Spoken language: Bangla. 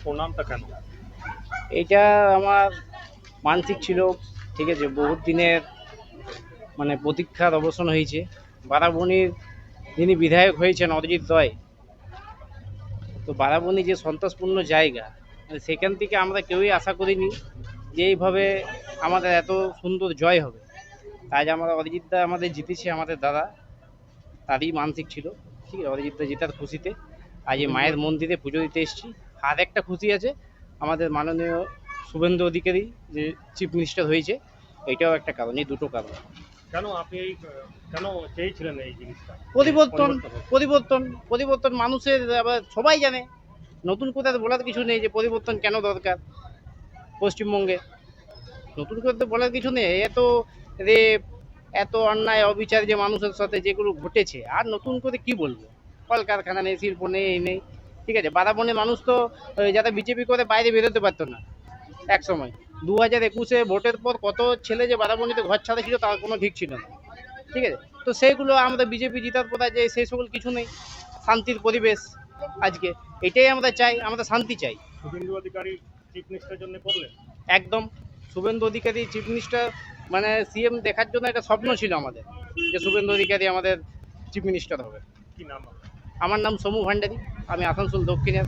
প্রণামটা কেন? এইটা আমার মানসিক ছিল, ঠিক আছে, বহুত দিনের প্রতীক্ষার অবসান হয়েছে। বারাবণীর যিনি বিধায়ক হয়েছেন অরিজিৎ রয়, তো বারাবণী যে সন্ত্রাসপূর্ণ জায়গা, সেখান থেকে আমরা কেউই আশা করিনি যে এইভাবে আমাদের এত সুন্দর জয় হবে। আজ আমরা অরিজিৎদা আমাদের জিতেছে, আমাদের দাদা, তারই মানসিক ছিল। ঠিক আছে, অরিজিৎদা জেতার খুশিতে আজ এই শুভেন্দু মায়ের মন্দিরে পুজো দিতে এসেছি। আর একটা খুশি আছে, আমাদের মাননীয় শুভেন্দু অধিকারী যে চিফ মিনিস্টার হয়েছে, এটাও একটা কারণ। এই দুটো কারণ। কেন আপনি কেন চেয়েছিলেন এই জিনিসটা যে পরিবর্তন, পরিবর্তন হোক? পরিবর্তন, পরিবর্তন মানুষের আবার সবাই জানে। নতুন করে আর বলার কিছু নেই যে পরিবর্তন কেন দরকার পশ্চিমবঙ্গে। নতুন করে তো বলার কিছু নেই। এত রেপ, এত অন্যায় অবিচার যে মানুষের সাথে যেগুলো ঘটেছে, আর নতুন করে কি বলবো। কলকারখানা নেই, শিল্প নেই, এই নেই। ঠিক আছে, বারাবণে মানুষ তো যারা বিজেপি করে বাইরে বেরোতে পারতো না এক সময়। 2021-এ ভোটের পর কত ছেলে যে বারাবণীতে ঘর ছাড়া ছিল তার কোনো ঠিক ছিল না। ঠিক আছে, তো সেইগুলো আমরা বিজেপি জেতার পর যে সেই সকল কিছু নেই। শান্তির পরিবেশ আজকে, এটাই আমরা চাই, আমরা শান্তি চাই। শুভেন্দু অধিকারী চিফ মিনিস্টারের জন্য করলেন? একদম। Suvendu Adhikari chief minister CM দেখার জন্য একটা স্বপ্ন ছিল আমাদের, যে শুভেন্দু অধিকারী আমাদের চিফ মিনিস্টার হবে। কি নাম আপনার? আমার নাম সমু ভান্ডারী, আমি আসানসোল দক্ষিণের